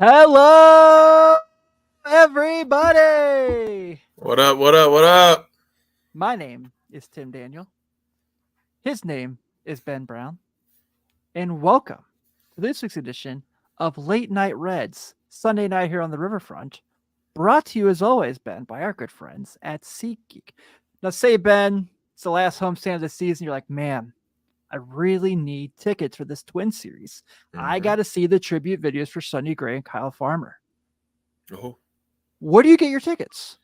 Hello, everybody. What up, what up, what up? My name is Tim Daniel. His name is Ben Brown. And welcome to this week's edition of Late Night Reds, Sunday night here on the Riverfront, brought to you as always, Ben, by our good friends at SeatGeek. Now, say, Ben, it's the last homestand of the season. You're like, man, I really need tickets for this Twin Series. I got to see the tribute videos for Sonny Gray and Kyle Farmer. Oh. Where do you get your tickets?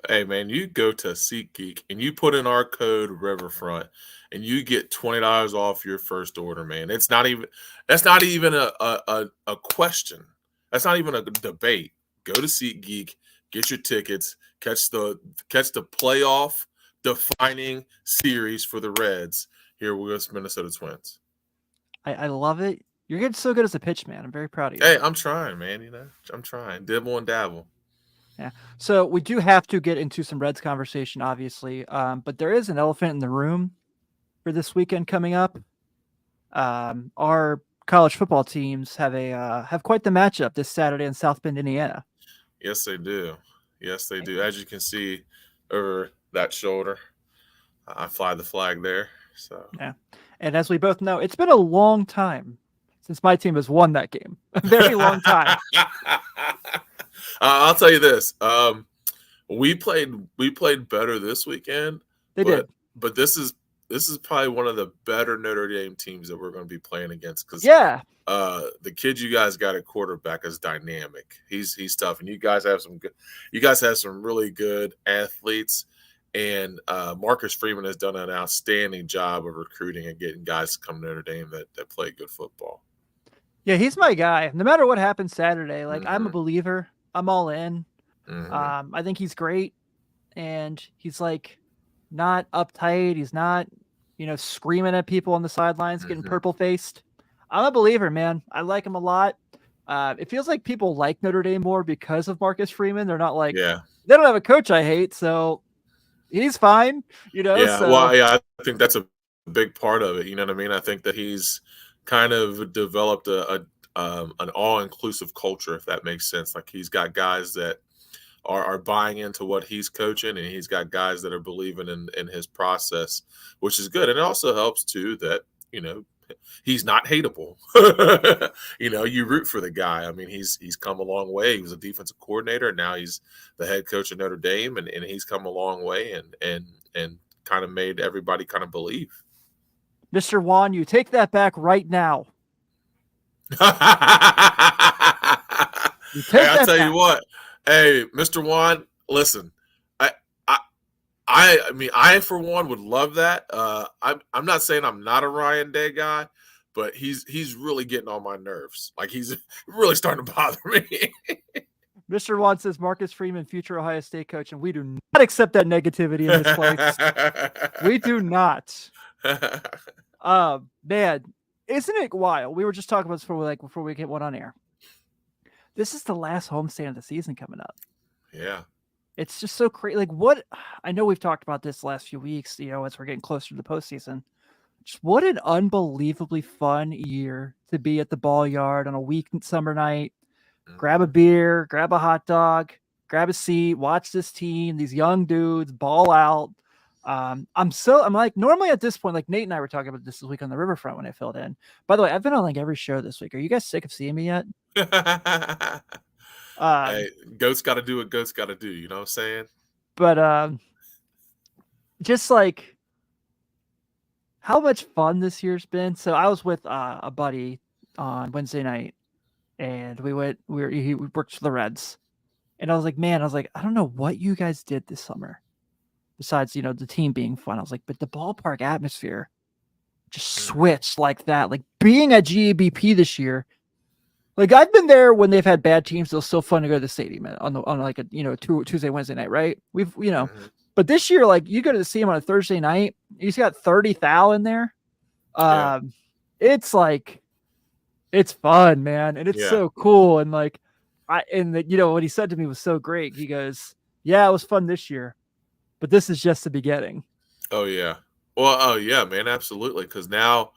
Hey, man, you go to SeatGeek and you put in our code Riverfront and you get $20 off your first order, man. That's not even a question. That's not even a debate. Go to SeatGeek, get your tickets, catch the playoff defining series for the Reds here with Minnesota Twins. I love it. You're getting so good as a pitch man. I'm very proud of you. Hey, I'm trying, man. I'm trying. Dibble and dabble. Yeah. So we do have to get into some Reds conversation, obviously. But there is an elephant in the room for this weekend coming up. Our college football teams have quite the matchup this Saturday in South Bend, Indiana. Yes, they do. Yes, they do. As you can see over that shoulder, I fly the flag there. So yeah. And as we both know, it's been a long time since my team has won that game. A very long time. I'll tell you this. We played better this weekend. They did. But this is probably one of the better Notre Dame teams that we're going to be playing against because the kid you guys got at quarterback is dynamic. He's tough, and you guys have some really good athletes. And Marcus Freeman has done an outstanding job of recruiting and getting guys to come to Notre Dame that play good football. Yeah, he's my guy. No matter what happens Saturday, I'm a believer. I'm all in. I think he's great, and he's not uptight. He's not, screaming at people on the sidelines, getting purple faced. I'm a believer, man. I like him a lot. It feels like people like Notre Dame more because of Marcus Freeman. They're not they don't have a coach I hate, so he's fine, Yeah, So. well, yeah, I think that's a big part of it. You know what I mean? I think that he's kind of developed an all-inclusive culture, if that makes sense. Like he's got guys that are buying into what he's coaching, and he's got guys that are believing in his process, which is good. And it also helps too that he's not hateable. You root for the guy. I mean, he's come a long way. He was a defensive coordinator, and now he's the head coach of Notre Dame, and he's come a long way and kind of made everybody kind of believe. Mr. Juan, you take that back right now. I'll tell you what. Hey, Mr. Juan, listen. I for one would love that. I'm not saying I'm not a Ryan Day guy, but he's really getting on my nerves. Like he's really starting to bother me. Mr. Juan says Marcus Freeman, future Ohio State coach, and we do not accept that negativity in this place. We do not. Man, isn't it wild? We were just talking about this before we get one on air. This is the last homestand of the season coming up. Yeah. It's just so crazy. I know we've talked about this the last few weeks, as we're getting closer to the postseason. Just what an unbelievably fun year to be at the ball yard on a weekend summer night. Grab a beer, grab a hot dog, grab a seat, watch this team, these young dudes ball out. I'm like, normally at this point, like Nate and I were talking about this week on the Riverfront when I filled in. By the way, I've been on like every show this week. Are you guys sick of seeing me yet? Hey, goats got to do what goats got to do. You know what I'm saying? But just like how much fun this year's been. So I was with a buddy on Wednesday night, and he worked for the Reds, and I was like, man, I don't know what you guys did this summer, besides the team being fun. I was like, but the ballpark atmosphere just switched like that. Like being at GABP this year, like I've been there when they've had bad teams. It's still fun to go to the stadium on like a Tuesday, Wednesday night, right? We've But this year, like you go to see him on a Thursday night, he's got 30 thou in there. It's like, it's fun, man, and it's so cool. And like, what he said to me was so great. He goes, "Yeah, it was fun this year, but this is just the beginning." Oh yeah. Well, oh yeah, man, absolutely. Because now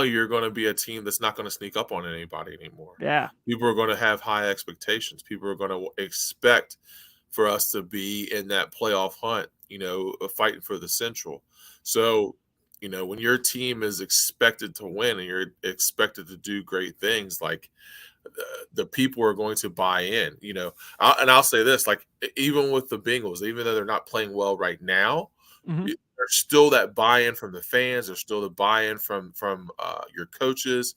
you're going to be a team that's not going to sneak up on anybody anymore. Yeah, people are going to have high expectations. People are going to expect for us to be in that playoff hunt, fighting for the Central. So, when your team is expected to win and you're expected to do great things, like the people are going to buy in, and I'll say this, like even with the Bengals, even though they're not playing well right now, there's still that buy-in from the fans. There's still the buy-in from your coaches,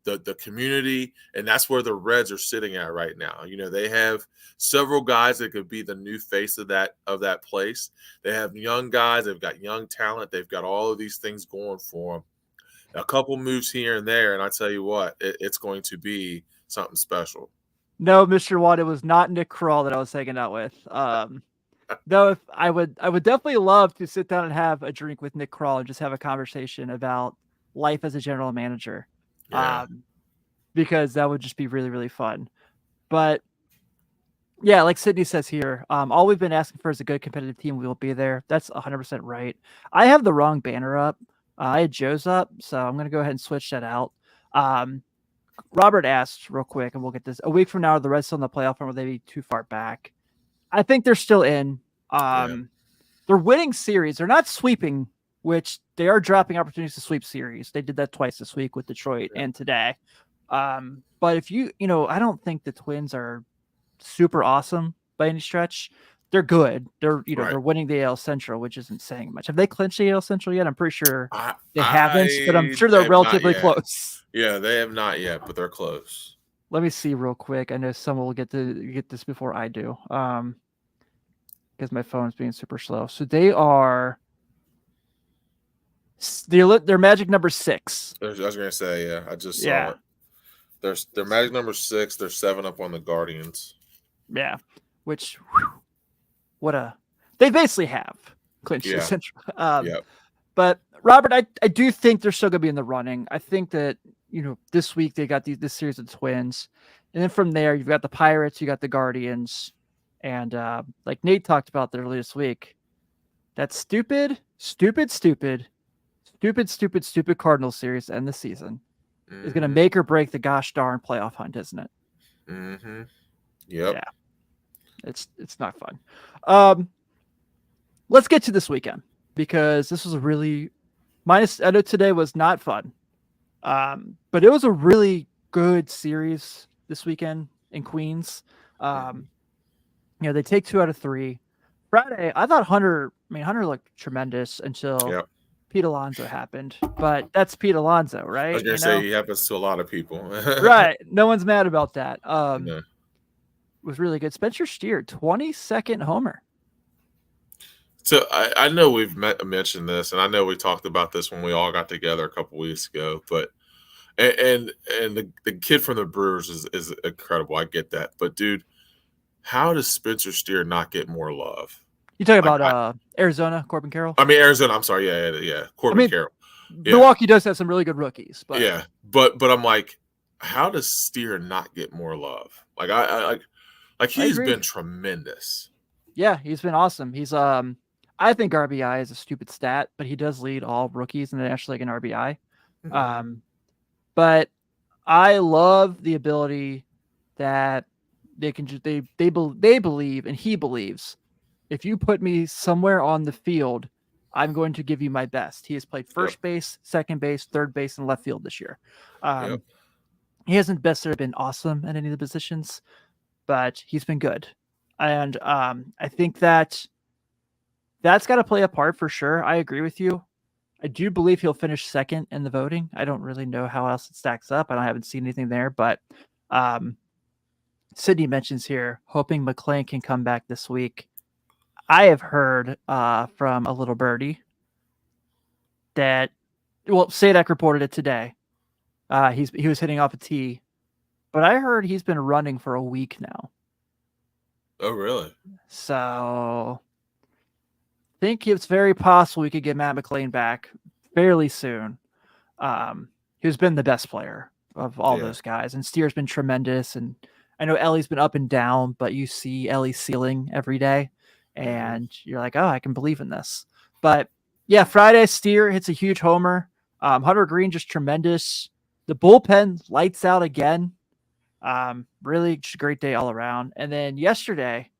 the community, and that's where the Reds are sitting at right now. They have several guys that could be the new face of that place. They have young guys. They've got young talent. They've got all of these things going for them. A couple moves here and there, and I tell you what, it's going to be something special. No, Mr. Watt, it was not Nick Kroll that I was hanging out with. No, if I would definitely love to sit down and have a drink with Nick Kroll and just have a conversation about life as a general manager. Yeah. Because that would just be really, really fun. But yeah, like Sydney says here, all we've been asking for is a good competitive team. We will be there. That's 100% right. I have the wrong banner up. I had Joe's up, so I'm going to go ahead and switch that out. Robert asked real quick, and we'll get this. A week from now, are the Reds still in the playoff, or will they be too far back? I think they're still in. They're winning series. They're not sweeping, which they are dropping opportunities to sweep series. They did that twice this week with Detroit and today. But if I don't think the Twins are super awesome by any stretch. They're good. They're they're winning the AL Central, which isn't saying much. Have they clinched the AL Central yet? I'm pretty sure they haven't, but I'm sure they're relatively close. Yeah, they have not yet, but they're close. Let me see real quick. I know someone will get this before I do. Because my phone's being super slow. So they are their magic number 6. I was gonna say, yeah, I just saw it. Their magic number 6. They're 7 up on the Guardians. Yeah, which they basically have clinched the Central. But Robert, I do think they're still gonna be in the running. I think that this week they got this series of Twins, and then from there you've got the Pirates, you got the Guardians, and like Nate talked about earlier this week, that stupid Cardinals series to end the season is going to make or break the gosh darn playoff hunt, isn't it? Mm-hmm. Yep. Yeah. It's not fun. Let's get to this weekend, because this was a really I know today was not fun. But it was a really good series this weekend in Queens. They take 2 out of 3. Friday, I thought Hunter looked tremendous until Pete Alonso happened, but that's Pete Alonso, right? I was gonna say he happens to a lot of people. Right. No one's mad about that. It was really good. Spencer Steer, 22nd homer. So I know we've mentioned this, and I know we talked about this when we all got together a couple weeks ago, but and the kid from the Brewers is incredible. I get that. But dude, how does Spencer Steer not get more love? You talking about Arizona, Corbin Carroll? I mean, Arizona. I'm sorry. Yeah. Corbin Carroll. Milwaukee does have some really good rookies, but but I'm like, how does Steer not get more love? Like he's been tremendous. Yeah, he's been awesome. He's I think RBI is a stupid stat, but he does lead all rookies in the National League in RBI. But I love the ability that they can just they believe, and he believes, if you put me somewhere on the field, I'm going to give you my best. He has played Yep. first base, second base, third base, and left field this year. Yep. He hasn't necessarily been awesome at any of the positions, but he's been good. And I think that's got to play a part for sure. I agree with you. I do believe he'll finish second in the voting. I don't really know how else it stacks up. I haven't seen anything there, but Sydney mentions here, hoping McClain can come back this week. I have heard from a little birdie that, well, Sadak reported it today. He was hitting off a tee, but I heard he's been running for a week now. Oh, really? So I think it's very possible we could get Matt McClain back fairly soon. Who's been the best player of all those guys, and Steer's been tremendous. And I know Ellie's been up and down, but you see Ellie's ceiling every day, and you're like, oh, I can believe in this. But yeah, Friday, Steer hits a huge homer. Hunter Green just tremendous. The bullpen lights out again. Really just a great day all around. And then yesterday,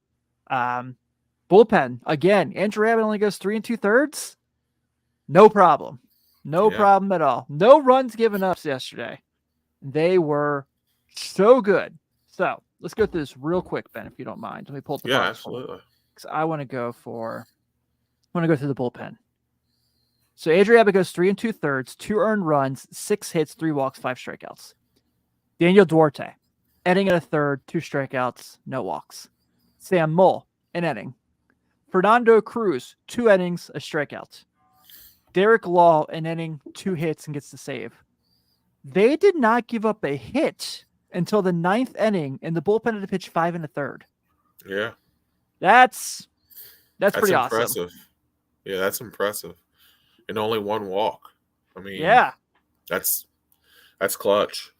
bullpen again. Andrew Abbott only goes 3 2/3. No problem. No problem at all. No runs given up yesterday. They were so good. So let's go through this real quick, Ben, if you don't mind. Let me pull up the box. Absolutely. Because I want to go through the bullpen. So Adrian Abbott goes 3 2/3, 2 earned runs, 6 hits, 3 walks, 5 strikeouts. Daniel Duarte, inning and a third, 2 strikeouts, no walks. Sam Mull, an inning. Fernando Cruz, 2 innings, a strikeout. Derek Law, an inning, 2 hits, and gets the save. They did not give up a hit until the 9th inning, and the bullpen had to pitch 5 1/3. Yeah. That's pretty impressive. awesome. Yeah, that's impressive. And only 1 walk. I mean, that's clutch.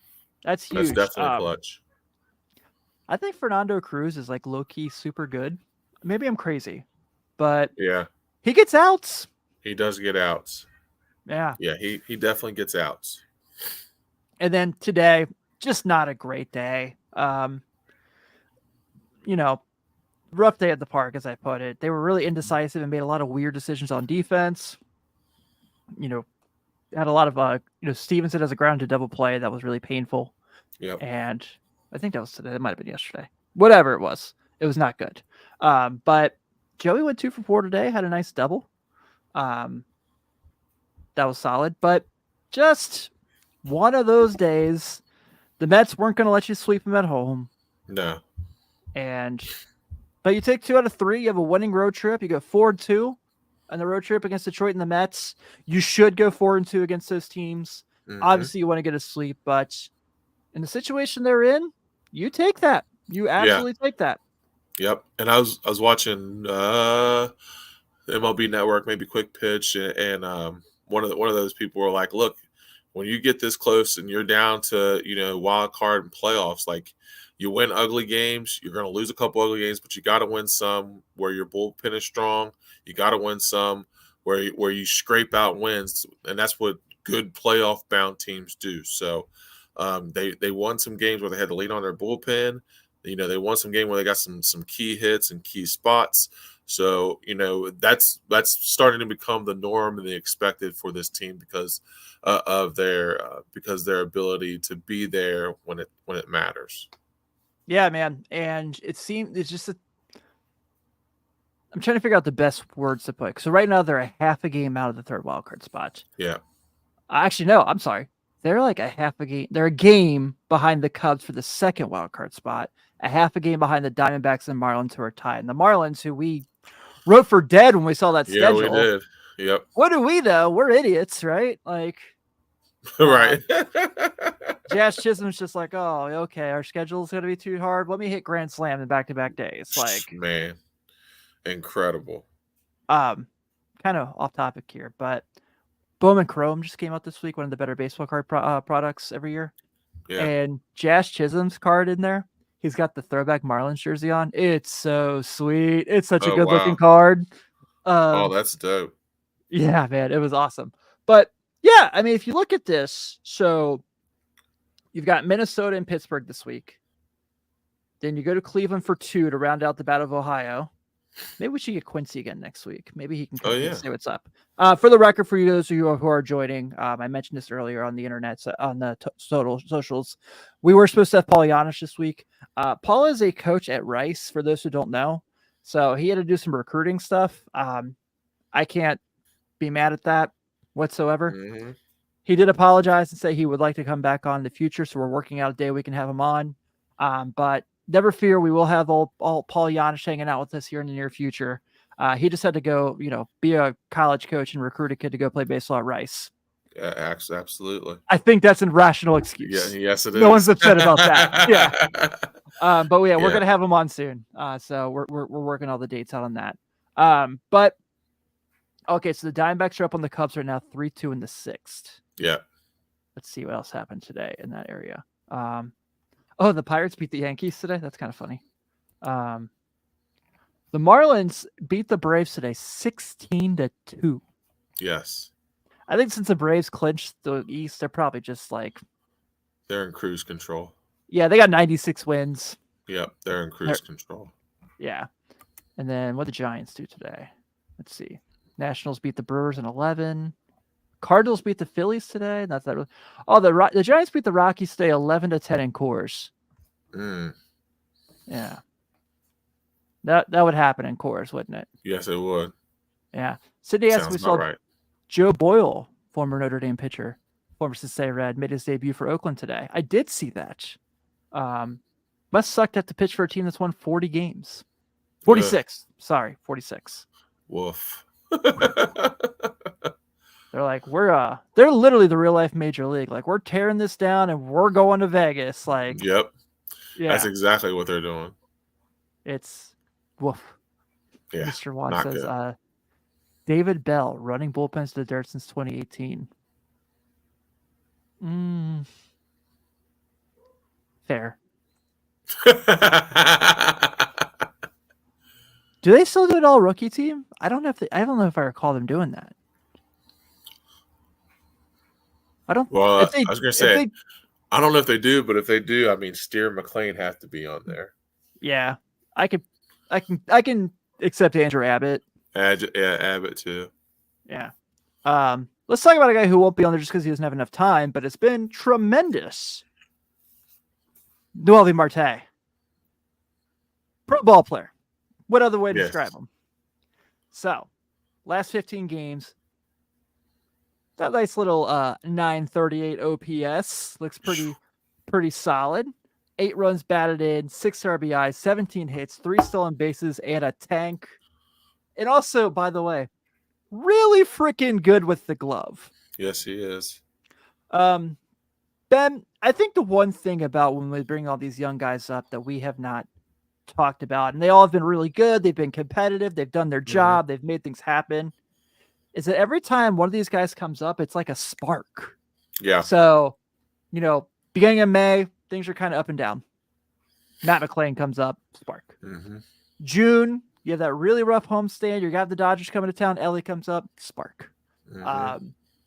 That's huge. That's definitely clutch. I think Fernando Cruz is like low-key super good. Maybe I'm crazy, but he gets outs. He does get outs. Yeah. Yeah, he definitely gets outs. And then today, just not a great day. Rough day at the park, as I put it. They were really indecisive and made a lot of weird decisions on defense. Had a lot of Stevenson has a ground to double play that was really painful. Yep. And I think that was today. It might have been yesterday. Whatever it was not good. But Joey went 2 for 4 today. Had a nice double. That was solid. But just one of those days, the Mets weren't going to let you sweep them at home. No. But you take 2 out of 3. You have a winning road trip. You go 4-2 on the road trip against Detroit and the Mets. You should go 4-2 against those teams. Obviously, you want to get a sweep, but in the situation they're in, you take that. You absolutely take that. Yep. And I was watching MLB Network, maybe Quick Pitch, and one of those people were like, "Look, when you get this close and you're down to wild card and playoffs, like you win ugly games, you're going to lose a couple ugly games, but you got to win some where your bullpen is strong. You got to win some where you scrape out wins, and that's what good playoff bound teams do. So they won some games where they had to lean on their bullpen. They won some game where they got some key hits and key spots. So that's starting to become the norm and the expected for this team because of their ability to be there when it matters. Yeah, man. And it seemed it's just I'm trying to figure out the best words to put. So right now they're a half a game out of the 3rd wildcard spot. Yeah. Actually, no, I'm sorry. They're like a half a game. They're a game behind the Cubs for the 2nd wildcard spot, a half a game behind the Diamondbacks and Marlins, who are tied. And the Marlins, who we wrote for dead when we saw that schedule. Yeah, we did. Yep. What do we know? We're idiots, right? Like, right. Jazz Chisholm's just like, oh, okay, our schedule's going to be too hard. Let me hit Grand Slam in back-to-back days. Like, man, incredible. Kind of off topic here, but Bowman Chrome just came out this week, one of the better baseball card products every year. Yeah. And Jazz Chisholm's card in there, he's got the throwback Marlins jersey on. It's so sweet. It's such a good looking card. That's dope. Yeah, man, it was awesome. But yeah, I mean, if you look at this, so you've got Minnesota and Pittsburgh this week. Then you go to Cleveland for 2 to round out the Battle of Ohio. Maybe we should get Quincy again next week. Maybe he can come and say what's up. For the record, for you those of you who are joining, I mentioned this earlier on the internet, on the socials. We were supposed to have Paul Janish this week. Paul is a coach at Rice, for those who don't know. So he had to do some recruiting stuff. I can't be mad at that whatsoever. Mm-hmm. He did apologize and say he would like to come back on in the future. So we're working out a day we can have him on. But never fear, we will have all Paul Janish hanging out with us here in the near future. He just had to go, be a college coach and recruit a kid to go play baseball at Rice. Yeah, absolutely. I think that's a rational excuse. Yeah, yes, it is. No one's upset about that. Yeah. But we're going to have him on soon. So we're working all the dates out on that. But okay, so the Diamondbacks are up on the Cubs right now, 3-2 in the 6th. Yeah. Let's see what else happened today in that area. Oh, the Pirates beat the Yankees today. That's kind of funny. The Marlins beat the Braves today, 16-2. Yes. I think since the Braves clinched the East, they're probably just like they're in cruise control. Yeah, they got 96 wins. Yep, they're in cruise control. Yeah. And then what did the Giants do today? Let's see. Nationals beat the Brewers in 11. Cardinals beat the Phillies today. That's not really. Oh, the Giants beat the Rockies today, 11-10 in Coors. Yeah. That would happen in Coors, wouldn't it? Yes, it would. Yeah. Today, as we saw, Joe Boyle, former Notre Dame pitcher, former Cincinnati Red, made his debut for Oakland today. I did see that. Must suck to have to pitch for a team that's won 40 games. 46. Sorry, 46. Woof. They're like, they're literally the real life major league. Like, we're tearing this down and we're going to Vegas. Like, yep. Yeah. That's exactly what they're doing. It's woof. Yeah. Mr. Watt says, David Bell running bullpens to the dirt since 2018. Fair. Do they still do it all rookie team? I don't know if I recall them doing that. Well, I was gonna say, I don't know if they do, but if they do, I mean, Steer and McLean have to be on there. Yeah, I can accept Andrew Abbott. Abbott too. Yeah. Let's talk about a guy who won't be on there just because he doesn't have enough time, but it's been tremendous. Noelvi Marte. Pro ball player. What other way to describe him? So, last 15 games, that nice little 938 OPS looks pretty solid. 8 runs batted in, 6 RBIs, 17 hits, 3 stolen bases, and a tank. And also, by the way, really freaking good with the glove. Yes, he is. Ben, I think the one thing about when we bring all these young guys up that we have not talked about, and they all have been really good, they've been competitive, they've done their job, they've made things happen, is that every time one of these guys comes up, it's like a spark. Yeah. So, beginning of May, things are kind of up and down. Matt McLean comes up, spark. June, you have that really rough homestand. You got the Dodgers coming to town. Ellie comes up, spark.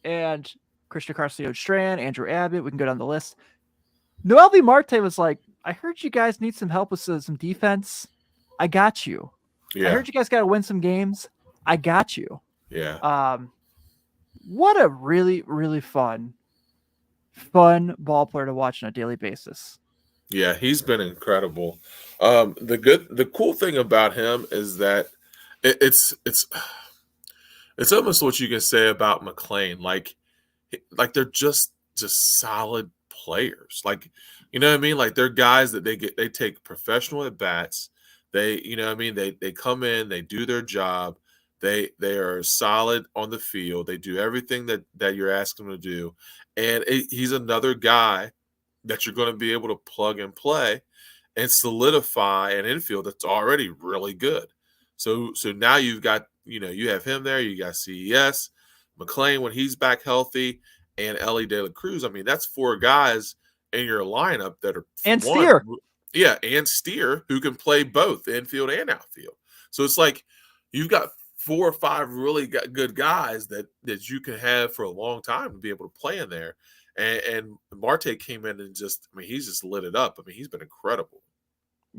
And Christian Carcio-Strand, Andrew Abbott, we can go down the list. Noelvi Marte was like, I heard you guys need some help with some defense. I got you. Yeah. I heard you guys got to win some games. I got you. Yeah. What a really, really fun ball player to watch on a daily basis. Yeah, he's been incredible. The cool thing about him is that it's almost what you can say about McLean. Like they're just solid players. Like, you know what I mean? Like, they're guys that they take professional at bats. They, you know what I mean? They come in, they do their job. They are solid on the field. They do everything that you're asking them to do. And he's another guy that you're going to be able to plug and play and solidify an infield that's already really good. So now you've got, you have him there. You got CES, McLean when he's back healthy, and Ellie De La Cruz. I mean, that's 4 guys in your lineup that are Steer. Yeah, and Steer, who can play both infield and outfield. So it's like you've got 4 or 5 really good guys that you can have for a long time to be able to play in there. And Marte came in and he's just lit it up. I mean, he's been incredible.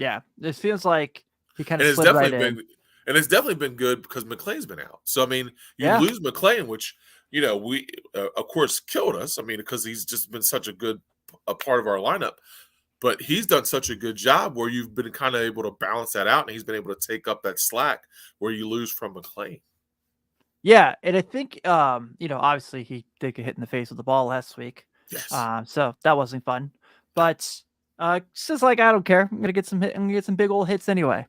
Yeah, this feels like he kind of And it's slid right definitely in. been and it's definitely been good because McClay's been out. So I mean, you Yeah, lose McClay, which we of course killed us. I mean, because he's just been such a part of our lineup. But he's done such a good job where you've been kind of able to balance that out, and he's been able to take up that slack where you lose from McClain. yeah, and I think obviously he did get hit in the face with the ball last week, Yes. so that wasn't fun. But it's just like I don't care. I'm gonna get some big old hits anyway.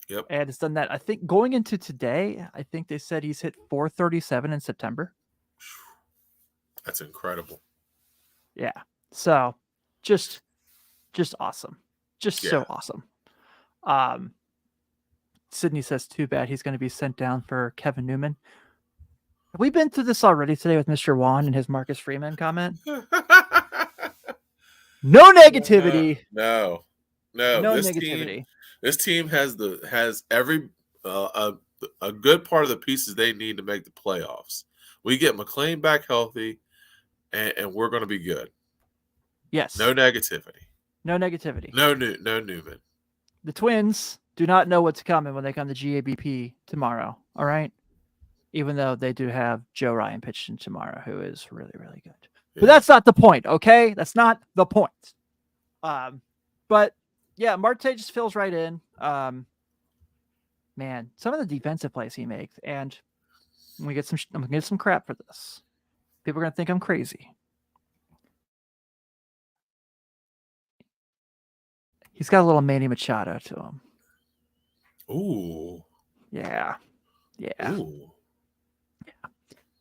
Yep. And it's done that. I think going into today, I think they said he's hit 437 in September. That's incredible. Yeah. So just awesome. Just Yeah. so awesome. Sydney says too bad he's going to be sent down for Kevin Newman. Have we been through this already today with Mr. Wan and his Marcus Freeman comment? No negativity. No. No This negativity. team has every a good part of the pieces they need to make the playoffs. We get McClain back healthy, and we're going to be good. Yes. No negativity. No negativity. No Newman. The Twins do not know what's coming when they come to GABP tomorrow. All right. Even though they do have Joe Ryan pitching tomorrow, who is really, really good. Yeah. But that's not the point, okay? That's not the point. But yeah, Marte just fills right in. Man, some of the defensive plays he makes, and I'm gonna get some crap for this. People are gonna think I'm crazy. He's got a little Manny Machado to him. Ooh. Yeah. Yeah. Ooh.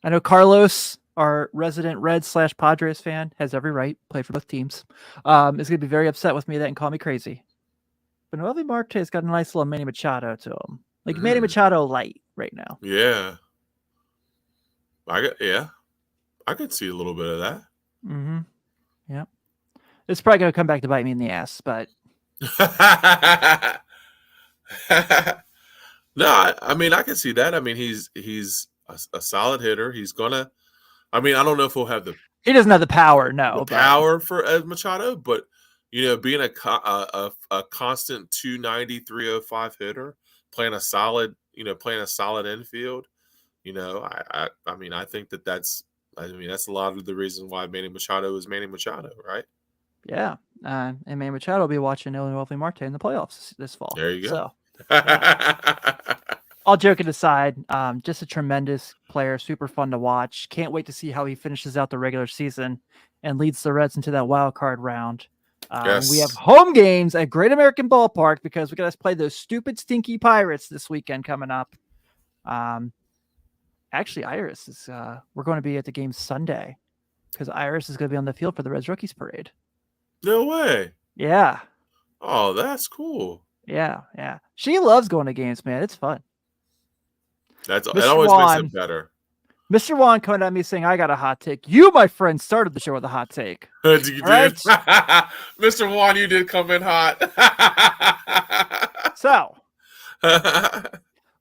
I know Carlos, our resident Reds/Padres fan, has every right. Played for both teams. Is going to be very upset with me that and call me crazy. But Noelvi Marte's got a nice little Manny Machado to him. Like Manny Machado light right now. Yeah. I could see a little bit of that. Mm-hmm. Yep. It's probably going to come back to bite me in the ass, but no, I mean I can see that. I mean he's a solid hitter. He's gonna. I mean I don't know if he'll have he doesn't have the power. No, power for Ed Machado, but being a constant 290, 305 hitter, playing a solid infield. I mean I think that's a lot of the reason why Manny Machado is Manny Machado, right? Yeah, and Manny Machado will be watching Noelvi Marte in the playoffs this fall. There you go. So, yeah. All joking aside, just a tremendous player, super fun to watch. Can't wait to see how he finishes out the regular season and leads the Reds into that wild card round. Yes. We have home games at Great American Ballpark because we got to play those stupid, stinky Pirates this weekend coming up. Actually, Iris is. We're going to be at the game Sunday because Iris is going to be on the field for the Reds Rookies Parade. No way. Yeah. Oh, that's cool. Yeah. She loves going to games, man. It's fun. That always makes it better. Mr. Wan coming at me saying, I got a hot take. You, my friend, started the show with a hot take. You did. Right? Mr. Wan, you did come in hot. So,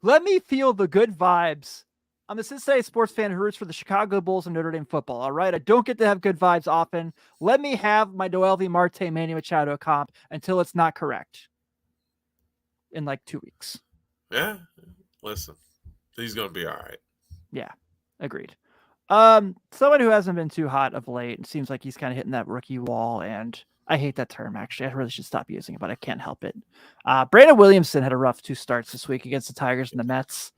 let me feel the good vibes. I'm a Cincinnati sports fan who roots for the Chicago Bulls and Notre Dame football, all right? I don't get to have good vibes often. Let me have my Noelvi Marte Manny Machado comp until it's not correct in like 2 weeks. Yeah. Listen. He's going to be all right. Yeah, agreed. Someone who hasn't been too hot of late, it seems like he's kind of hitting that rookie wall, and I hate that term, actually. I really should stop using it, but I can't help it. Brandon Williamson had a rough 2 starts this week against the Tigers and the Mets.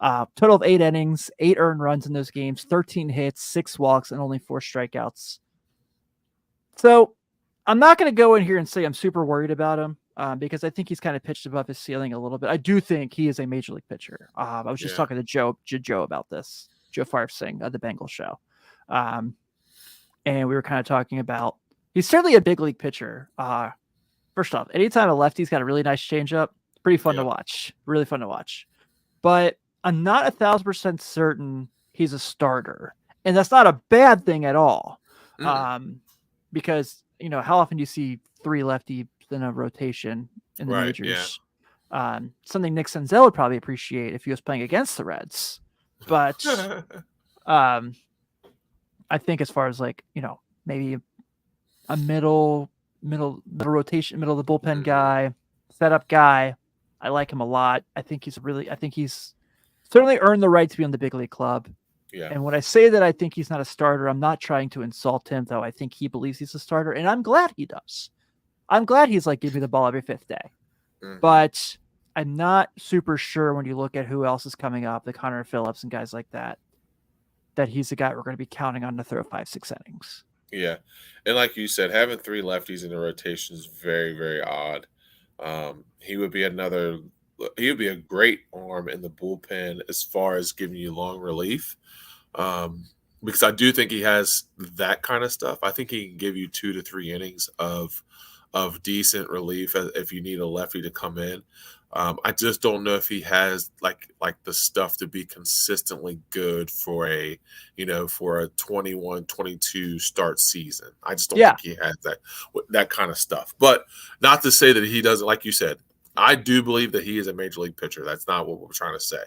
Total of 8 innings, 8 earned runs in those games, 13 hits, 6 walks, and only 4 strikeouts. So I'm not going to go in here and say I'm super worried about him. Because I think he's kind of pitched above his ceiling a little bit. I do think he is a major league pitcher. I was just talking to Joe about this, Joe Farfsing of the Bengals show. And we were kind of talking about, he's certainly a big league pitcher. First off, anytime a lefty's got a really nice changeup, pretty fun to watch, really fun to watch. But I'm not 1,000% certain he's a starter. And that's not a bad thing at all. Because, how often do you see 3 lefty in a rotation in the majors? Yeah. Something Nick Senzel would probably appreciate if he was playing against the Reds. But I think as far as maybe a middle rotation, middle of the bullpen guy, setup guy. I like him a lot. I think he's certainly earned the right to be on the big league club. Yeah. And when I say that I think he's not a starter, I'm not trying to insult him, though. I think he believes he's a starter, and I'm glad he does. I'm glad he's like, give me the ball every fifth day. Mhm. But I'm not super sure when you look at who else is coming up, the Connor Phillips and guys like that he's the guy we're going to be counting on to throw 5-6 innings. Yeah. And like you said, having 3 lefties in the rotation is very, very odd. He would be a great arm in the bullpen as far as giving you long relief. Because I do think he has that kind of stuff. I think he can give you 2 to 3 innings of decent relief if you need a lefty to come in. I just don't know if he has like the stuff to be consistently good for a 21-22 start season. I just don't think he has that kind of stuff. But not to say that he doesn't, like you said, I do believe that he is a major league pitcher. That's not what we're trying to say.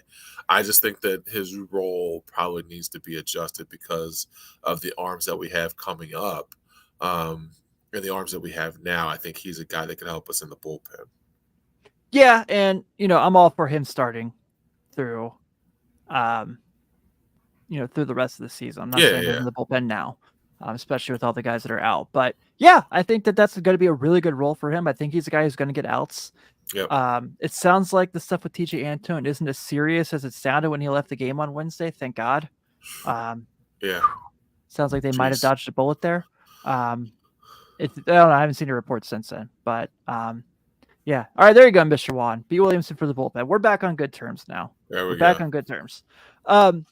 I just think that his role probably needs to be adjusted because of the arms that we have coming up. And the arms that we have now. I think he's a guy that can help us in the bullpen. Yeah, and I'm all for him starting through through the rest of the season. I'm not saying he's in the bullpen now, especially with all the guys that are out. But yeah, I think that's going to be a really good role for him. I think he's a guy who's going to get outs. Yep. It sounds like the stuff with TJ Antone isn't as serious as it sounded when he left the game on Wednesday. Thank God. Yeah. Sounds like they might have dodged a bullet there. I don't know. I haven't seen a report since then, but yeah. All right, there you go, Mr. Juan. B. Williamson for the bullpen. We're back on good terms now. We're back on good terms. But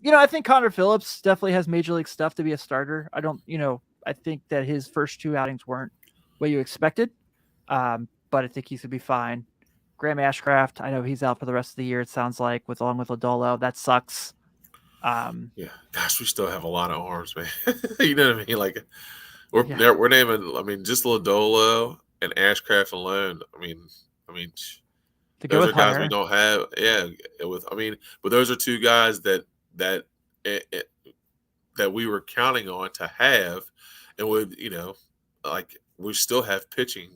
I think Connor Phillips definitely has major league stuff to be a starter. I think that his first 2 outings weren't what you expected. But I think he's gonna be fine. Graham Ashcraft, I know he's out for the rest of the year. It sounds like along with Lodolo. That sucks. Yeah, gosh, we still have a lot of arms, man. You know what I mean? Like we're naming. I mean, just Lodolo and Ashcraft alone. I mean, those are guys we don't have. Yeah, but those are 2 guys that we were counting on to have, and would we still have pitching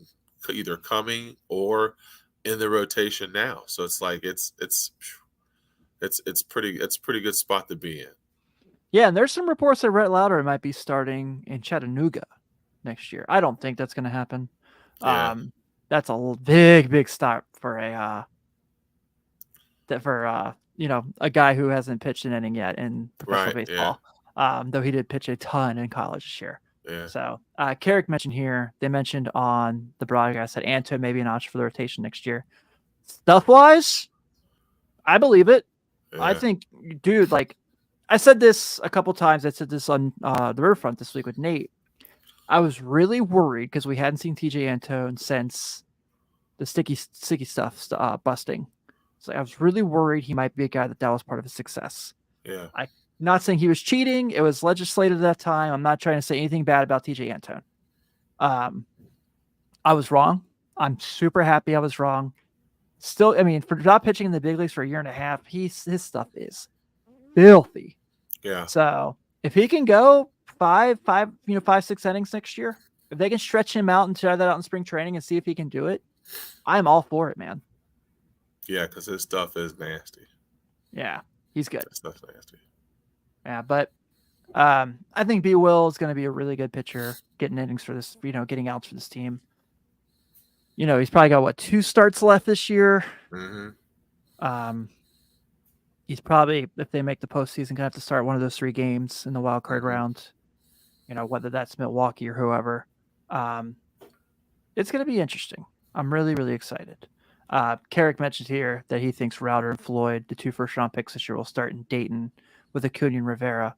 either coming or in the rotation now. So it's like it's pretty good spot to be in. Yeah, and there's some reports that Rhett Lauder might be starting in Chattanooga next year. I don't think that's going to happen. Yeah. That's a big start for a guy who hasn't pitched an inning yet in professional baseball. Yeah. Though he did pitch a ton in college this year. Yeah. So Carrick mentioned here, they mentioned on the broadcast that Anto may be an option for the rotation next year. Stuff-wise, I believe it. Yeah. I think, dude, I said this a couple times. I said this on the Riverfront this week with Nate. I was really worried because we hadn't seen TJ Antone since the sticky stuff busting. So I was really worried he might be a guy that was part of his success. Yeah. I'm not saying he was cheating. It was legislated at that time. I'm not trying to say anything bad about TJ Antone. I was wrong. I'm super happy I was wrong. Still, for not pitching in the big leagues for a year and a half, his stuff is filthy. Yeah. So if he can go 5-6 innings next year, if they can stretch him out and try that out in spring training and see if he can do it, I'm all for it, man. Yeah, because his stuff is nasty. Yeah, he's good. His stuff's nasty. Yeah, but I think B. Will is going to be a really good pitcher, getting innings for this, getting outs for this team. He's probably got 2 starts left this year. Mm-hmm. He's probably, if they make the postseason, gonna have to start one of those 3 games in the wild card round. Whether that's Milwaukee or whoever. It's gonna be interesting. I'm really, really excited. Carrick mentioned here that he thinks Router and Floyd, the 2 first-round picks this year, will start in Dayton with Acuna and Rivera.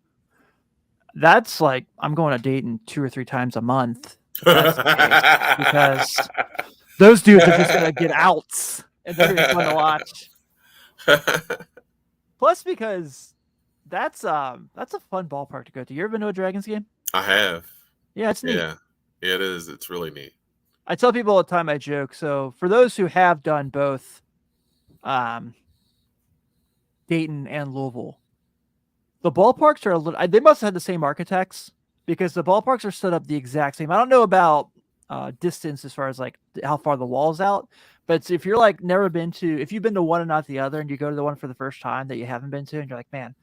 That's like I'm going to Dayton 2 or 3 times a month. That's the case, because those dudes are just gonna get outs, and they're gonna be fun to watch. Plus, because that's a fun ballpark to go to. You ever been to a Dragons game? I have. Yeah, it's neat. Yeah, it is. It's really neat. I tell people all the time, I joke. So for those who have done both Dayton and Louisville, the ballparks are they must have had the same architects, because the ballparks are set up the exact same. I don't know about distance as far as like how far the wall's out. But if you're like if you've been to one and not the other, and you go to the one for the first time that you haven't been to, and you're like, man,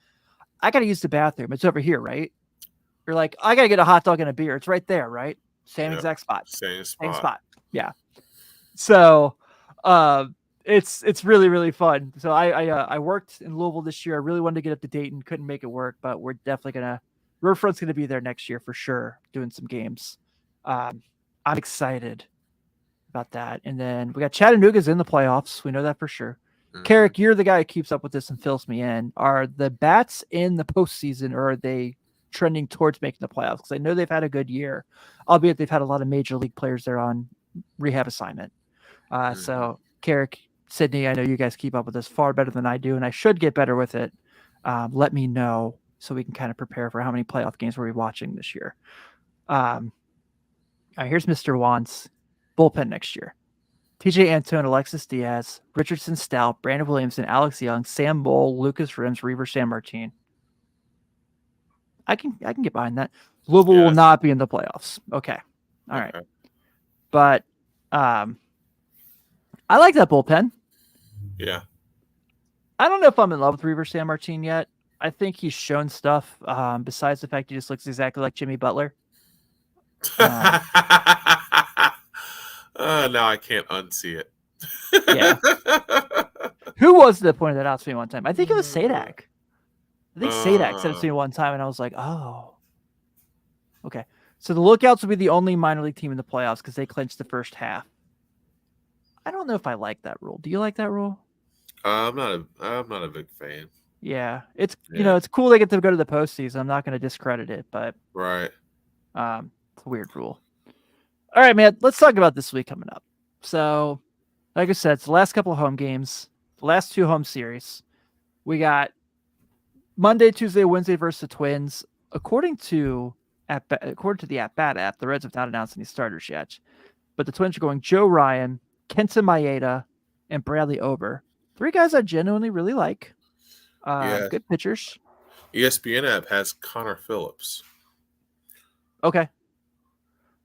I got to use the bathroom. It's over here, right? You're like, I got to get a hot dog and a beer. It's right there, right? Same Yep. exact spot. Same Same spot. spot. Yeah. So, it's really really fun. So I worked in Louisville this year. I really wanted to get up to Dayton, couldn't make it work, but we're definitely gonna Riverfront's gonna be there next year for sure, doing some games. I'm excited about that. And then we got Chattanooga's in the playoffs. We know that for sure. Carrick, you're the guy who keeps up with this and fills me in. Are the Bats in the postseason, or are they trending towards making the playoffs? Because I know they've had a good year, albeit they've had a lot of major league players there on rehab assignment. So Carrick, Sydney, I know you guys keep up with this far better than I do, and I should get better with it. Let me know so we can kind of prepare for how many playoff games we're watching this year. All right, here's Mr. Wan's bullpen next year. TJ Antone, Alexis Diaz, Richardson Stout, Brandon Williamson, Alex Young, Sam Bull, Lucas Rims, Reaver San Martin. I can get behind that. Louisville will not be in the playoffs. Okay. All right. But I like that bullpen. Yeah. I don't know if I'm in love with Reaver San Martin yet. I think he's shown stuff besides the fact he just looks exactly like Jimmy Butler. Now I can't unsee it. Yeah. Who was the pointed that out to me one time? I think it was Sadak. I think Sadak said it to me one time, and I was like, oh. Okay. So the Lookouts will be the only minor league team in the playoffs because they clinched the first half. I don't know if I like that rule. Do you like that rule? I'm not a big fan. Yeah. It's it's cool they get to go to the postseason. I'm not going to discredit it, but right. It's a weird rule. All right, man. Let's talk about this week coming up. So, like I said, it's the last couple of home games, the last 2 home series. We got Monday, Tuesday, Wednesday versus the Twins. According to the at-bat app, the Reds have not announced any starters yet. But the Twins are going Joe Ryan, Kenta Maeda, and Bradley Ober. 3 guys I genuinely really like. Good pitchers. ESPN app has Connor Phillips. Okay.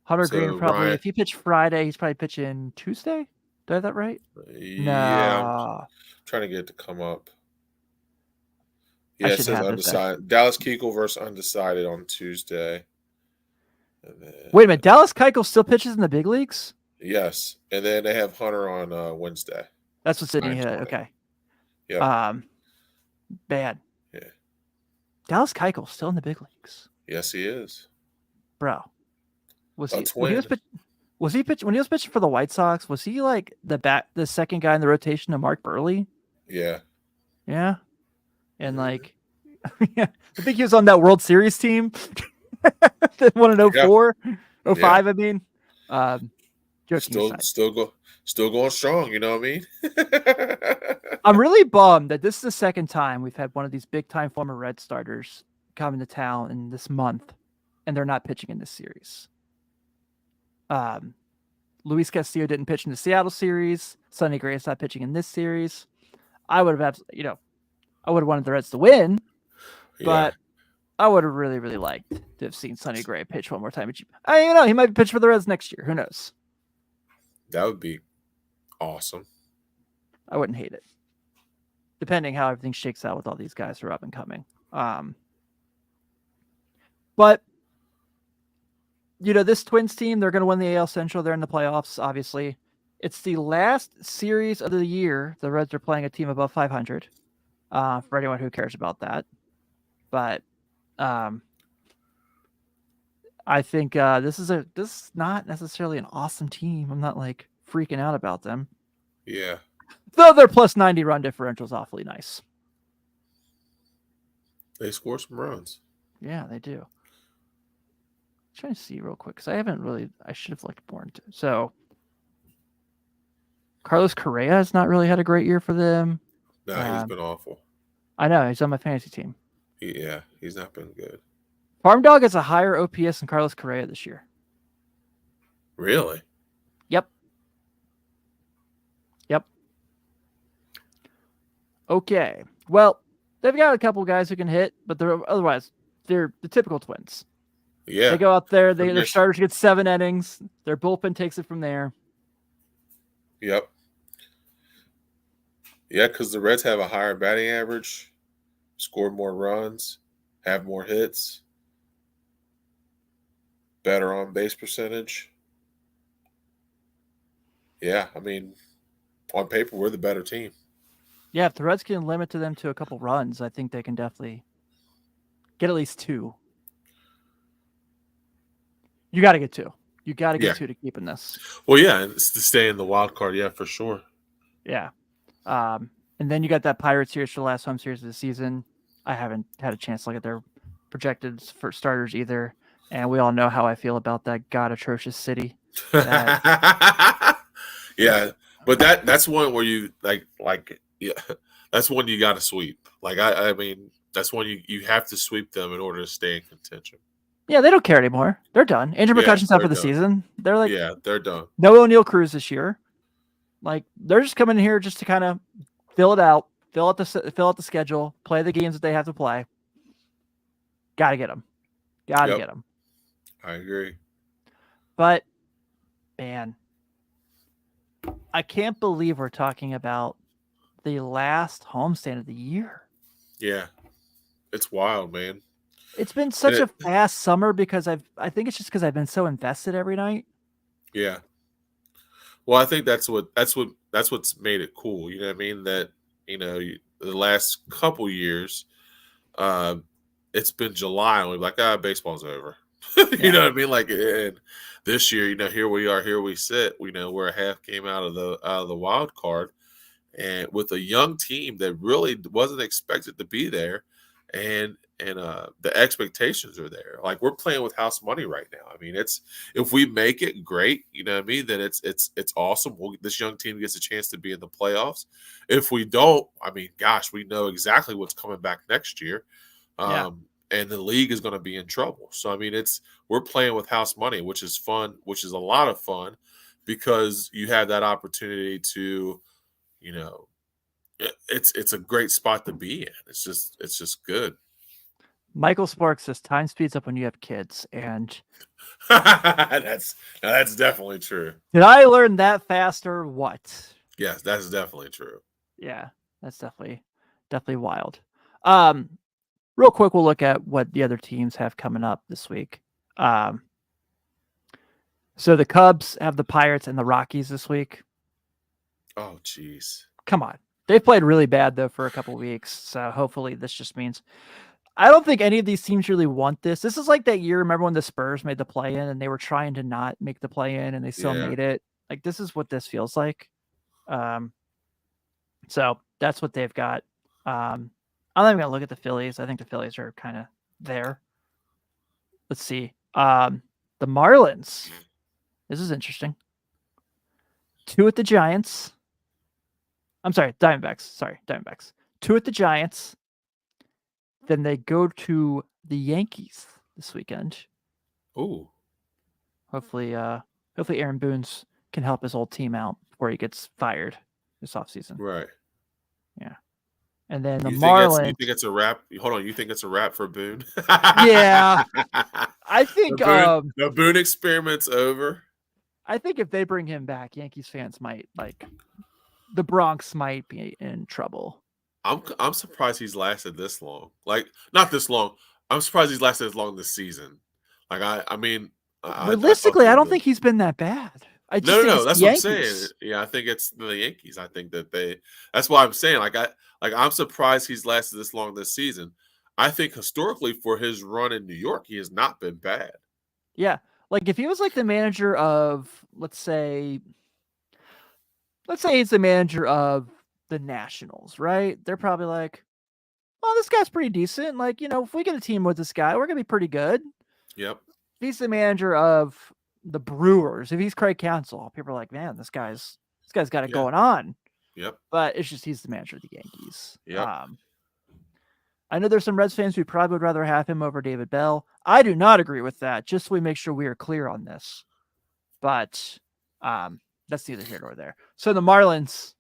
Hunter Green probably, Ryan, if he pitched Friday, he's probably pitching Tuesday. Do I have that right? Yeah. I'm trying to get it to come up. Yeah, it says undecided. Dallas Keuchel versus undecided on Tuesday. Wait a minute. Dallas Keuchel still pitches in the big leagues? Yes. And then they have Hunter on Wednesday. That's what Sydney hit. Okay. Yeah. Bad. Yeah. Dallas Keuchel still in the big leagues. Yes, he is. Bro. Was he when he was pitching for the White Sox, was he like the second guy in the rotation to Mark Burley? Yeah. Yeah. And like I think he was on that World Series team. That won in 04, 05, I mean. Still going strong, you know what I mean? I'm really bummed that this is the second time we've had one of these big time former Red starters come into town in this month, and they're not pitching in this series. Luis Castillo didn't pitch in the Seattle series. Sonny Gray is not pitching in this series. I would have I would have wanted the Reds to win, but I would have really, really liked to have seen Sonny Gray pitch one more time. He might pitch for the Reds next year. Who knows? That would be awesome. I wouldn't hate it, depending how everything shakes out with all these guys who are up and coming. But this Twins team, they're going to win the AL Central. They're in the playoffs, obviously. It's the last series of the year the Reds are playing a team above 500. For anyone who cares about that. But I think this is not necessarily an awesome team. I'm not like freaking out about them. Yeah. Though their plus 90 run differential is awfully nice. They score some runs. Yeah, they do. I'm trying to see real quick because I should have looked more into it. So Carlos Correa has not really had a great year for them. No, he's been awful. I know. He's on my fantasy team. Yeah, he's not been good. Farm Dog has a higher OPS than Carlos Correa this year. Really? Yep. Okay. Well, they've got a couple guys who can hit, but they're the typical Twins. Yeah. They go out there, their Yes. starters get 7 innings. Their bullpen takes it from there. Yep. Yeah, because the Reds have a higher batting average, score more runs, have more hits, better on base percentage. Yeah, I mean, on paper, we're the better team. Yeah, if the Reds can limit to them to a couple runs, I think they can definitely get at least 2. You got to get 2. You got to get Yeah. 2 to keep in this. Well, yeah, and it's to stay in the wild card. Yeah, for sure. Yeah. And then you got that Pirates series for the last home series of the season. I haven't had a chance to look at their projected for starters either. And we all know how I feel about that god atrocious city. Yeah, but that's one where you yeah, that's one you got to sweep. Like I mean, that's one you have to sweep them in order to stay in contention. Yeah, they don't care anymore. They're done. Andrew Yeah, McCutcheon's out for the done. season. They're like, Yeah, they're done. no O'Neal Cruz this year. Like they're just coming here just to kind of fill out the schedule, play the games that they have to play. Got to get them. Got to get them. I agree. But man, I can't believe we're talking about the last homestand of the year. Yeah, it's wild, man. It's been such a fast summer because I think it's just because I've been so invested every night. Yeah. Well, I think that's what's made it cool. You know what I mean? That the last couple years, it's been July and we're like, baseball's over. You know what I mean? Like, and this year, here we are, here we sit. We're a half game out of the wild card, and with a young team that really wasn't expected to be there, and the expectations are there. Like we're playing with house money right now. I mean, it's if we make it, great. You know what I mean? Then it's awesome. This young team gets a chance to be in the playoffs. If we don't, I mean, gosh, we know exactly what's coming back next year. And the league is going to be in trouble. So I mean, we're playing with house money, which is fun, which is a lot of fun, because you have that opportunity to, it's a great spot to be in. It's just good. Michael Sparks says time speeds up when you have kids, and that's definitely true. Did I learn that fast or what? Yes, that's definitely true. Yeah, that's definitely wild. Real quick, we'll look at what the other teams have coming up this week. So the Cubs have the Pirates and the Rockies this week. Oh, jeez. Come on. They've played really bad, though, for a couple of weeks. So hopefully this just means... I don't think any of these teams really want this. This is like that year, remember when the Spurs made the play-in and they were trying to not make the play-in and they still made it? Like, this is what this feels like. So that's what they've got. I'm not even going to look at the Phillies. I think the Phillies are kind of there. Let's see. The Marlins. This is interesting. 2 at the Giants. I'm sorry, Diamondbacks. 2 at the Giants. Then they go to the Yankees this weekend. Ooh. Hopefully Aaron Boone can help his old team out before he gets fired this offseason. Right. Yeah. And then the Marlins. You think it's a wrap? Hold on. You think it's a wrap for Boone? Yeah. I think the Boone experiment's over. I think if they bring him back, Yankees fans the Bronx might be in trouble. I'm surprised he's lasted this long. Like, not this long. I'm surprised he's lasted as long this season. Like, I mean, realistically, I don't think he's been that bad. No, that's what I'm saying. Yeah, I think it's the Yankees. I think that that's why I'm saying, I'm surprised he's lasted this long this season. I think historically for his run in New York, he has not been bad. Yeah. Like if he was like the manager of, let's say he's the manager of the Nationals, right? They're probably like, well, this guy's pretty decent. Like, if we get a team with this guy, we're going to be pretty good. Yep. If he's the manager of the Brewers, if he's Craig Counsell, people are like, man, this guy's got it going on. Yep. But it's just he's the manager of the Yankees. Yep. I know there's some Reds fans who probably would rather have him over David Bell. I do not agree with that, just so we make sure we are clear on this. But that's neither here nor there. So the Marlins,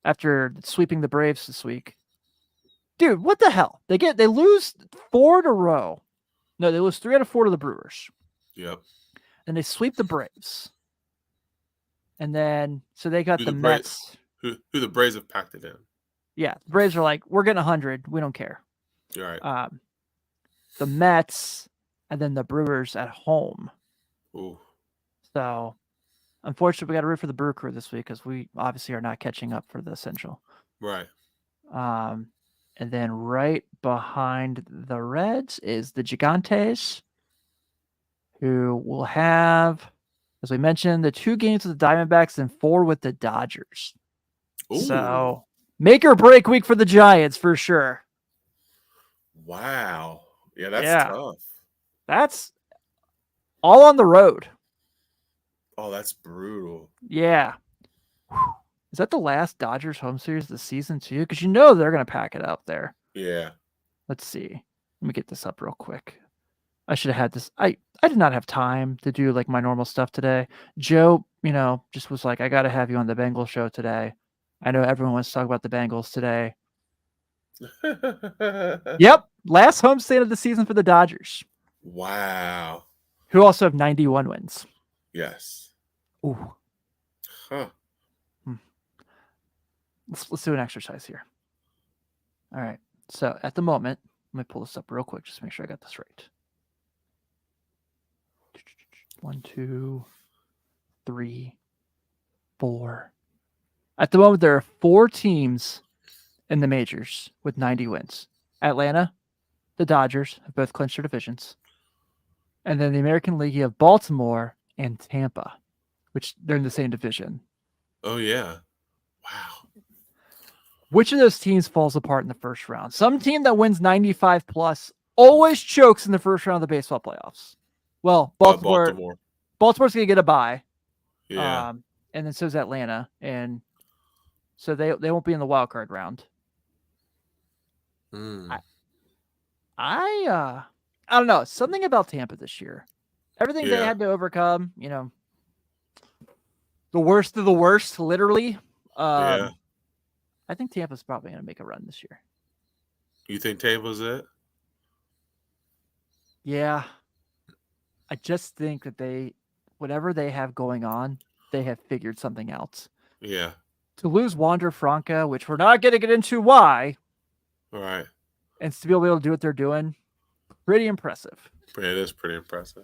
after sweeping the Braves this week, dude, what the hell? They lose 4 in a row. No, they lose 3 out of 4 to the Brewers. Yep. And they sweep the Braves. And then, so they got Who the the Braves? Mets. Who the Braves have packed it in? Yeah, the Braves are like, we're getting 100. We don't care. You're right. The Mets, and then the Brewers at home. Ooh. So, unfortunately, we got to root for the Brew Crew this week because we obviously are not catching up for the Central. Right. And then right behind the Reds is the Gigantes, who will have, as we mentioned, the 2 games with the Diamondbacks and 4 with the Dodgers. Ooh. So, make or break week for the Giants for sure. Wow. Yeah, that's tough. That's all on the road. Oh, that's brutal. Yeah. Is that the last Dodgers home series of the season too? Because you know they're going to pack it up there. Yeah. Let's see. Let me get this up real quick. I should have had this. I did not have time to do like my normal stuff today. Joe, just was like, I got to have you on the Bengals show today. I know everyone wants to talk about the Bengals today. Yep. Last homestand of the season for the Dodgers. Wow. Who also have 91 wins. Yes. Ooh. Huh. Let's do an exercise here. All right. So at the moment, let me pull this up real quick just to make sure I got this right. 1, 2, 3, 4. At the moment, there are 4 teams in the majors with 90 wins. Atlanta, the Dodgers have both clinched their divisions. And then the American League, you have Baltimore and Tampa, which they're in the same division. Oh, yeah. Wow. Which of those teams falls apart in the first round? Some team that wins 95 plus always chokes in the first round of the baseball playoffs. Well, Baltimore's going to get a bye. Yeah. And then so is Atlanta. And so they won't be in the wild card round. I don't know. Something about Tampa this year. Everything they had to overcome, the worst of the worst, literally. Yeah. I think Tampa's probably going to make a run this year. You think Tampa's it? Yeah. I just think that whatever they have going on, they have figured something out. Yeah. To lose Wander Franco, which we're not going to get into why. Right. And to be able to do what they're doing, pretty impressive. It is pretty impressive.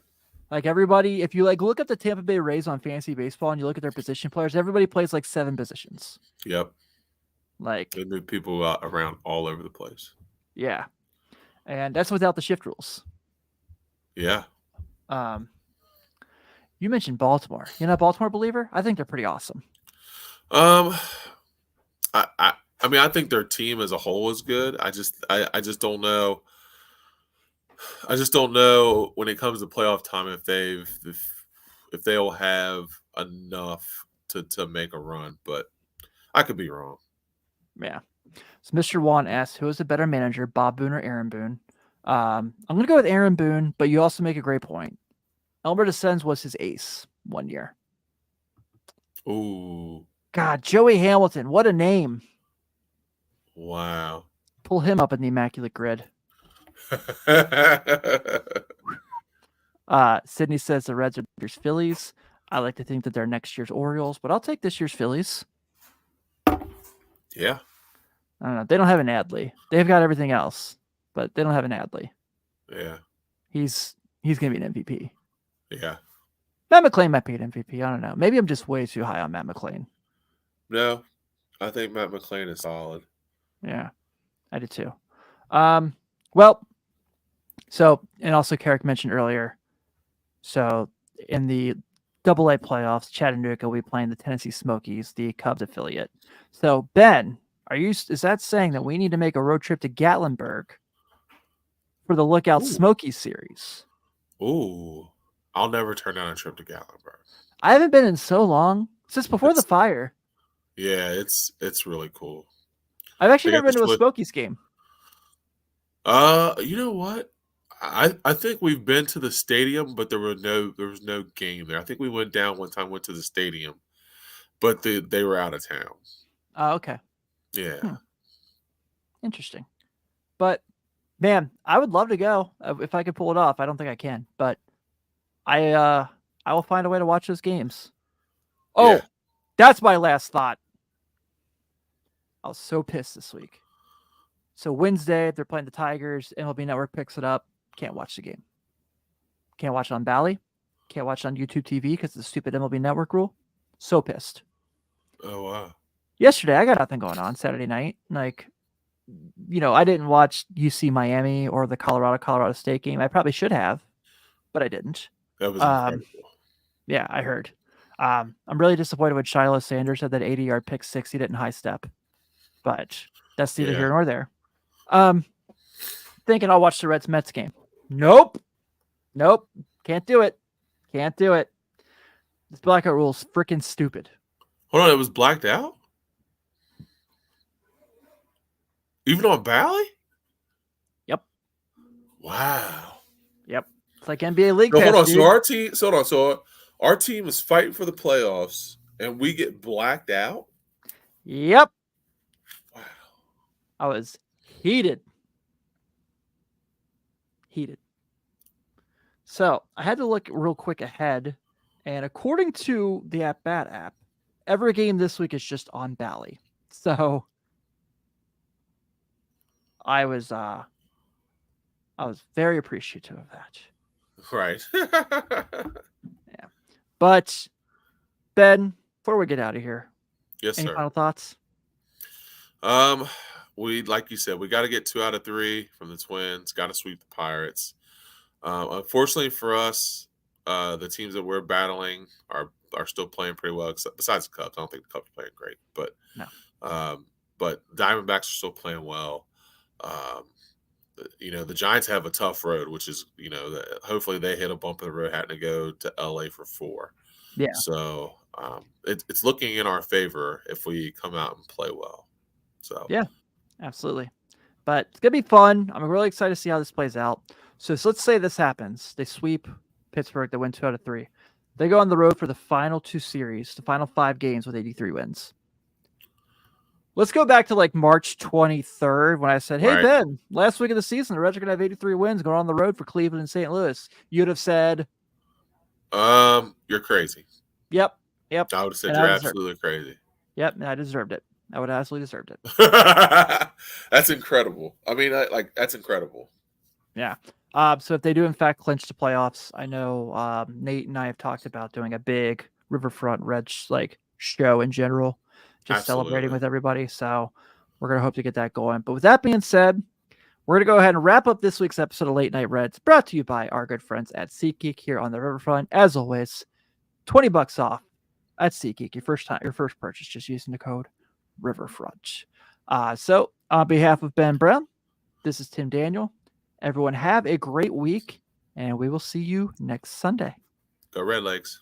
Like everybody, if you look at the Tampa Bay Rays on fantasy baseball and you look at their position players, everybody plays like 7 positions. Yep. Like they move people around all over the place. Yeah. And that's without the shift rules. Yeah. You mentioned Baltimore. You're not a Baltimore believer? I think they're pretty awesome. I mean, I think their team as a whole is good. I just don't know. I just don't know when it comes to playoff time if they'll have enough to make a run, but I could be wrong. Yeah. So Mr. Juan asks, who is a better manager, Bob Boone or Aaron Boone? I'm going to go with Aaron Boone, but you also make a great point. Elmer DeSenz was his ace one year. Ooh. God, Joey Hamilton, what a name. Wow. Pull him up in the immaculate grid. Sydney says the Reds are this year's Phillies. I like to think that they're next year's Orioles, but I'll take this year's Phillies. Yeah. I don't know. They don't have an Adley. They've got everything else, but they don't have an Adley. Yeah. He's going to be an MVP. Yeah. Matt McClain might be an MVP. I don't know. Maybe I'm just way too high on Matt McClain. No, I think Matt McClain is solid. Yeah, I did too. Well, so, and also Carrick mentioned earlier, so in the AA playoffs, Chattanooga will be playing the Tennessee Smokies, the Cubs affiliate. So, Ben, is that saying that we need to make a road trip to Gatlinburg for the Lookout Smokies series? Ooh. I'll never turn down a trip to Gatlinburg. I haven't been in so long, since before the fire. Yeah, it's really cool. I've actually never been to a Smokies game. You know what? I think we've been to the stadium, but there was no game there. I think we went down one time, went to the stadium, but they were out of town. Oh, okay. Yeah. Interesting. But Man, I would love to go if I could pull it off. I don't think I can, but I will find a way to watch those games. Oh, Yeah. that's my last thought. I was so pissed this week. So Wednesday, they're playing the Tigers. MLB Network picks it up. Can't watch the game. Can't watch it on Bally. Can't watch it on YouTube TV because of the stupid MLB Network rule. So pissed. Oh wow. Yesterday, I got nothing going on Saturday night. Like, I didn't watch UC Miami or the Colorado State game. I probably should have, but I didn't. That was Um, incredible. yeah, I heard. I'm really disappointed when Shiloh Sanders had that 80-yard pick six. He didn't high step, but that's neither Yeah. here nor there. Thinking I'll watch the Reds Mets game. Nope. Can't do it. This blackout rule is freaking stupid. Hold on, it was blacked out? Even on Bally? Yep. Wow. Yep. It's like NBA League No, Pass, hold on. dude. So our team is fighting for the playoffs, and we get blacked out. Yep. Wow. I was heated. So I had to look real quick ahead, and according to the At Bat app, every game this week is just on Bally. So I was very appreciative of that. Right. Yeah. But Ben, before we get out of here, Yes, any sir. final thoughts? We like you said, we got to get 2 out of 3 from the Twins. Got to sweep the Pirates. Unfortunately for us, the teams that we're battling are still playing pretty well. Besides the Cubs, I don't think the Cubs are playing great, but No. but Diamondbacks are still playing well. The Giants have a tough road, which is hopefully they hit a bump in the road having to go to LA for 4. Yeah. So it's looking in our favor if we come out and play well. So yeah, absolutely. But it's gonna be fun. I'm really excited to see how this plays out. So let's say this happens. They sweep Pittsburgh. They win 2 out of 3. They go on the road for the final 2 series, the final 5 games with 83 wins. Let's go back to like March 23rd when I said, hey, right. Ben, last week of the season, the Reds are going to have 83 wins going on the road for Cleveland and St. Louis. You'd have said, you're crazy. Yep. I would have said you're absolutely crazy. Yep, and I deserved it. I would have absolutely deserved it. That's incredible. I mean, that's incredible. Yeah. So if they do in fact clinch the playoffs, I know Nate and I have talked about doing a big Riverfront Reds show in general, just celebrating with everybody. So we're gonna hope to get that going. But with that being said, we're gonna go ahead and wrap up this week's episode of Late Night Reds, brought to you by our good friends at SeatGeek here on the Riverfront. As always, $20 off at SeatGeek. Your first purchase, just using the code Riverfront. So on behalf of Ben Brown, this is Tim Daniel. Everyone have a great week, and we will see you next Sunday. Go Red Legs.